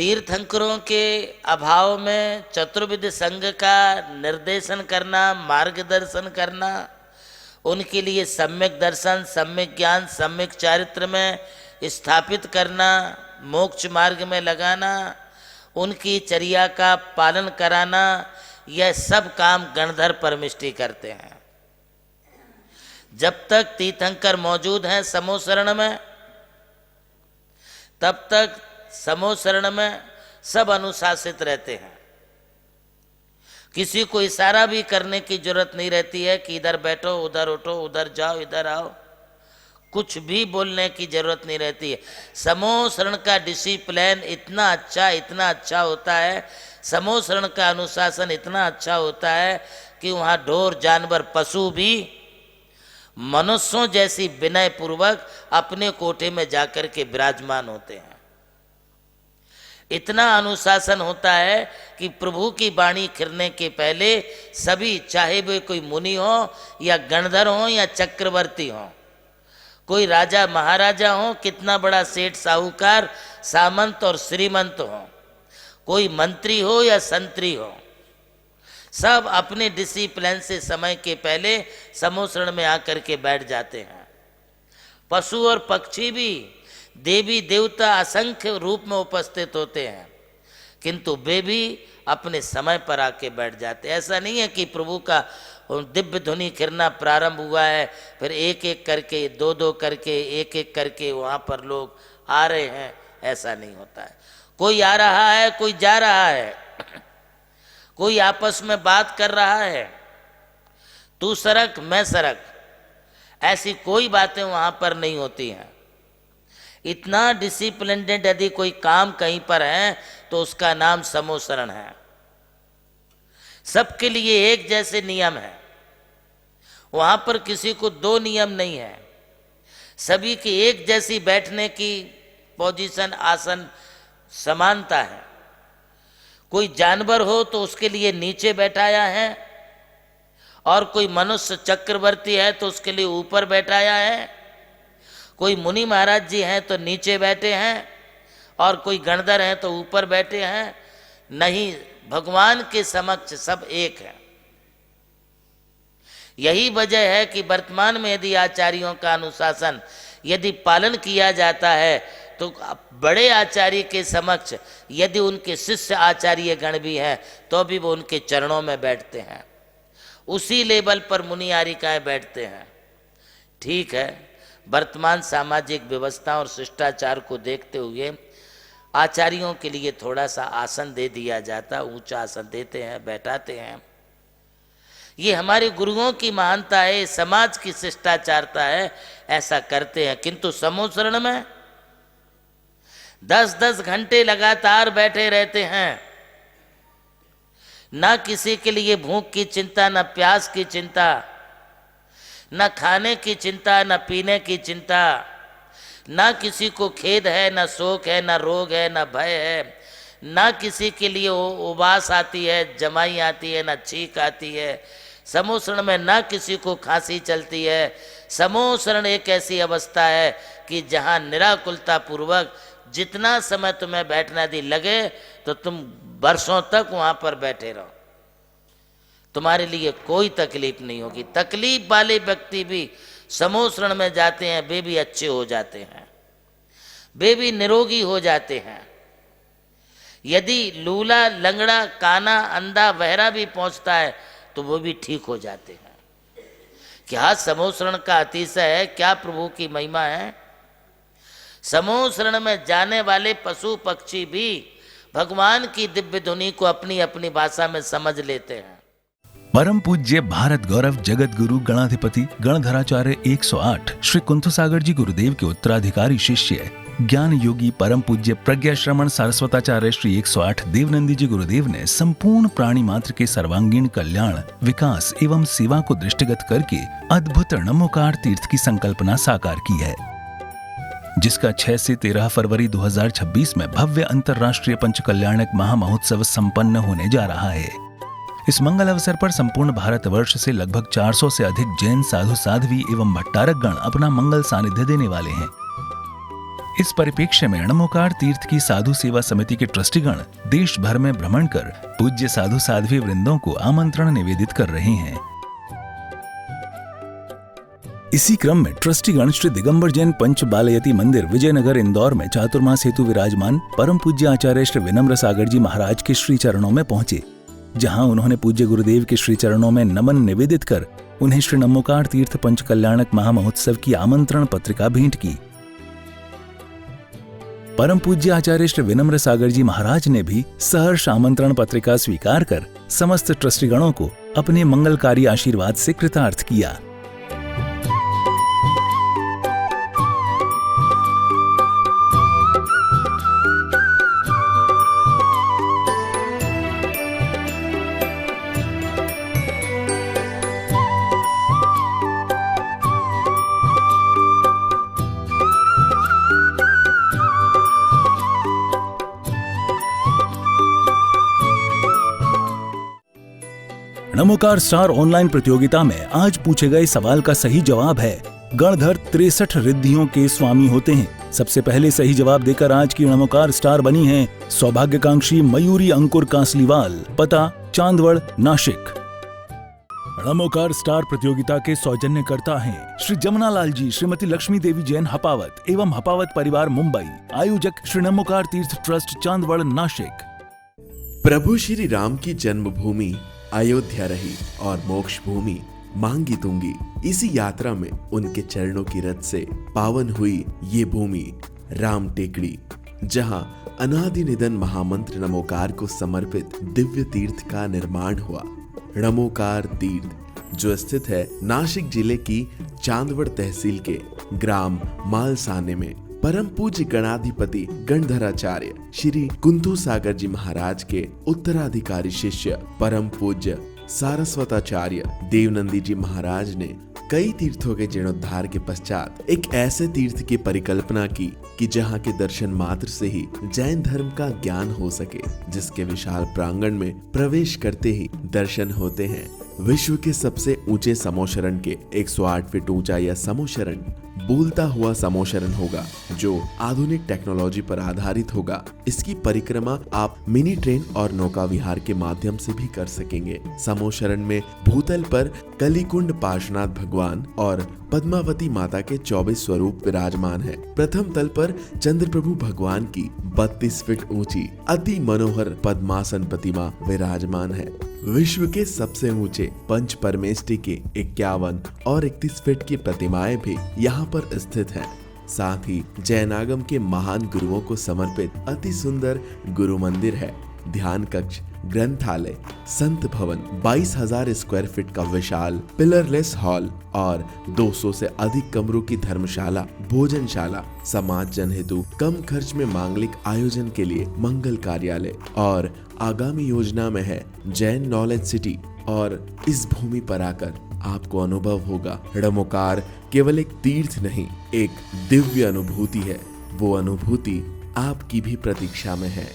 तीर्थंकरों के अभाव में चतुर्विध संघ का निर्देशन करना, मार्गदर्शन करना, उनके लिए सम्यक दर्शन, सम्यक ज्ञान, सम्यक चारित्र में स्थापित करना, मोक्ष मार्ग में लगाना, उनकी चर्या का पालन कराना, यह सब काम गणधर परमिष्ठी करते हैं। जब तक तीर्थंकर मौजूद हैं समूह शरण में, तब तक समूह शरण में सब अनुशासित रहते हैं। किसी को इशारा भी करने की जरूरत नहीं रहती है कि इधर बैठो, उधर उठो, उधर जाओ, इधर आओ, कुछ भी बोलने की जरूरत नहीं रहती है। समूह शरण का डिसिप्लिन इतना अच्छा होता है, समूह शरण का अनुशासन इतना अच्छा होता है कि वहाँ ढोर जानवर पशु भी मनुष्यों जैसी विनय पूर्वक अपने कोठे में जाकर के विराजमान होते हैं। इतना अनुशासन होता है कि प्रभु की वाणी खिरने के पहले सभी, चाहे वे कोई मुनि हो या गणधर हो या चक्रवर्ती हो, कोई राजा महाराजा हो, कितना बड़ा सेठ साहूकार, सामंत और श्रीमंत हो, कोई मंत्री हो या संतरी हो, सब अपने डिसिप्लिन से समय के पहले समूह शरण में आकर के बैठ जाते हैं। पशु और पक्षी भी, देवी देवता असंख्य रूप में उपस्थित होते हैं, किंतु वे भी अपने समय पर आके बैठ जाते हैं। ऐसा नहीं है कि प्रभु का दिव्य ध्वनि खिरना प्रारंभ हुआ है, फिर एक एक करके, दो दो करके, एक एक करके वहाँ पर लोग आ रहे हैं, ऐसा नहीं होता है। कोई आ रहा है, कोई जा रहा है, कोई आपस में बात कर रहा है, तू सरक मैं सरक, ऐसी कोई बातें वहाँ पर नहीं होती हैं। इतना डिसिप्लिन्ड यदि कोई काम कहीं पर है तो उसका नाम समूह शरण है। सबके लिए एक जैसे नियम है, वहाँ पर किसी को दो नियम नहीं है, सभी की एक जैसी बैठने की पोजीशन, आसन समानता है। कोई जानवर हो तो उसके लिए नीचे बैठाया है, और कोई मनुष्य चक्रवर्ती है तो उसके लिए ऊपर बैठाया है, कोई मुनि महाराज जी हैं तो नीचे बैठे हैं, और कोई गणधर हैं तो ऊपर बैठे हैं। नहीं, भगवान के समक्ष सब एक है। यही वजह है कि वर्तमान में यदि आचार्यों का अनुशासन यदि पालन किया जाता है तो बड़े आचार्य के समक्ष यदि उनके शिष्य आचार्य गण भी हैं तो भी वो उनके चरणों में बैठते हैं, उसी लेवल पर मुनि आरिकाएं बैठते हैं। ठीक है, वर्तमान सामाजिक व्यवस्था और शिष्टाचार को देखते हुए आचार्यों के लिए थोड़ा सा आसन दे दिया जाता, ऊंचा आसन देते हैं, बैठाते हैं। ये हमारे गुरुओं की महानता है, समाज की शिष्टाचारता है, ऐसा करते हैं। किंतु समूह शरण में 10-10 घंटे लगातार बैठे रहते हैं, ना किसी के लिए भूख की चिंता, ना प्यास की चिंता, ना खाने की चिंता, ना पीने की चिंता, ना किसी को खेद है, ना शोक है, ना रोग है, ना भय है, ना किसी के लिए उबास आती है, जमाई आती है, ना छींक आती है। समूह शरण में ना किसी को खांसी चलती है। समूह शरण एक ऐसी अवस्था है कि जहाँ निराकुलता पूर्वक जितना समय तुम्हें बैठना यदि लगे तो तुम वर्षों तक वहाँ पर बैठे रहो, तुम्हारे लिए कोई तकलीफ नहीं होगी। तकलीफ वाले व्यक्ति भी समूह शरण में जाते हैं, वे भी अच्छे हो जाते हैं, वे भी निरोगी हो जाते हैं। यदि लूला, लंगड़ा, काना, अंधा, बहरा भी पहुंचता है तो वो भी ठीक हो जाते हैं। क्या समूह शरण का अतिशय है, क्या प्रभु की महिमा है। समूह शरण में जाने वाले पशु पक्षी भी भगवान की दिव्य ध्वनि को अपनी अपनी भाषा में समझ लेते हैं। परम पूज्य भारत गौरव जगत गुरु गणाधिपति गणधराचार्य 108 श्री कुंथसागर जी गुरुदेव के उत्तराधिकारी शिष्य ज्ञान योगी परम पूज्य प्रज्ञा श्रमण सारस्वताचार्य श्री 108 देवनंदी जी गुरुदेव ने संपूर्ण प्राणी मात्र के सर्वांगीण कल्याण, विकास एवं सेवा को दृष्टिगत करके अद्भुत नमोकार तीर्थ की संकल्पना साकार की है, जिसका 6 से 13 फरवरी 2026 में भव्य अंतर्राष्ट्रीय पंचकल्याणक महामहोत्सव संपन्न होने जा रहा है। इस मंगल अवसर पर संपूर्ण भारतवर्ष से लगभग 400 से अधिक जैन साधु साध्वी एवं भट्टारक गण अपना मंगल सानिध्य देने वाले हैं। इस परिप्रेक्ष्य में णमोकार तीर्थ की साधु सेवा समिति के ट्रस्टीगण देश भर में भ्रमण कर पूज्य साधु साध्वी वृंदों को आमंत्रण निवेदित कर रहे हैं। इसी क्रम में ट्रस्टीगण श्री दिगंबर जैन पंच बालयती मंदिर विजयनगर इंदौर में चातुर्मास हेतु विराजमान परम पूज्य आचार्य श्री विनम्र सागर जी महाराज के श्री चरणों में पहुंचे, जहां उन्होंने पूज्य गुरुदेव के श्री चरणों में नमन निवेदित कर उन्हें श्री णमोकार तीर्थ पंच कल्याणक महामहोत्सव की आमंत्रण पत्रिका भेंट की। परम पूज्य आचार्य श्री विनम्र सागर जी महाराज ने भी सहर्ष आमंत्रण पत्रिका स्वीकार कर समस्त ट्रस्टीगणों को अपने मंगलकारी आशीर्वाद से कृतार्थ किया। णमोकार स्टार ऑनलाइन प्रतियोगिता में आज पूछे गए सवाल का सही जवाब है गणधर 63 रिद्धियों के स्वामी होते हैं। सबसे पहले सही जवाब देकर आज की णमोकार स्टार बनी है सौभाग्यकांक्षी मयूरी अंकुर कांसलीवाल, पता चांदवड़, नासिक। णमोकार स्टार प्रतियोगिता के सौजन्यकर्ता हैं श्री जमुनालाल जी, श्रीमती लक्ष्मी देवी जैन हपावत एवं हपावत परिवार मुंबई। आयोजक श्री णमोकार तीर्थ ट्रस्ट चांदवड़, नासिक। प्रभु श्री राम की जन्मभूमि अयोध्या रही और मोक्ष भूमि मांगी तुंगी। इसी यात्रा में उनके चरणों की रथ से पावन हुई ये भूमि राम टेकड़ी, जहां अनादि निधन महामंत्र नमोकार को समर्पित दिव्य तीर्थ का निर्माण हुआ। णमोकार तीर्थ जो स्थित है नासिक जिले की चांदवड़ तहसील के ग्राम मालसाने में, परम पूज्य गणाधिपति गणधराचार्य श्री कुंथू सागर जी महाराज के उत्तराधिकारी शिष्य परम पूज्य सारस्वताचार्य देवनंदी जी महाराज ने कई तीर्थों के जीर्णोद्धार के पश्चात एक ऐसे तीर्थ की परिकल्पना की कि जहां के दर्शन मात्र से ही जैन धर्म का ज्ञान हो सके, जिसके विशाल प्रांगण में प्रवेश करते ही दर्शन होते हैं विश्व के सबसे ऊंचे समोशरण के 108 फीट ऊंचा यह समोशरण बोलता हुआ समोशरण होगा, जो आधुनिक टेक्नोलॉजी पर आधारित होगा। इसकी परिक्रमा आप मिनी ट्रेन और नौका विहार के माध्यम से भी कर सकेंगे। समोशरण में भूतल पर कलिकुंड पार्श्वनाथ भगवान और पद्मावती माता के 24 स्वरूप विराजमान है। प्रथम तल पर चंद्रप्रभु भगवान की 32 फीट ऊंची अति मनोहर पद्मासन प्रतिमा विराजमान है। विश्व के सबसे ऊंचे पंच परमेष्टि के 51 और 31 फीट की प्रतिमाएं भी यहाँ पर स्थित हैं। साथ ही जैनागम के महान गुरुओं को समर्पित अति सुंदर गुरु मंदिर है। ध्यान कक्ष, ग्रंथालय, संत भवन, 22,000 स्क्वायर फीट का विशाल पिलरलेस हॉल और 200 से अधिक कमरों की धर्मशाला, भोजनशाला, समाज जन हेतु कम खर्च में मांगलिक आयोजन के लिए मंगल कार्यालय और आगामी योजना में है जैन नॉलेज सिटी। और इस भूमि पर आकर आपको अनुभव होगा णमोकार केवल एक तीर्थ नहीं, एक दिव्य अनुभूति है। वो अनुभूति आपकी भी प्रतीक्षा में है।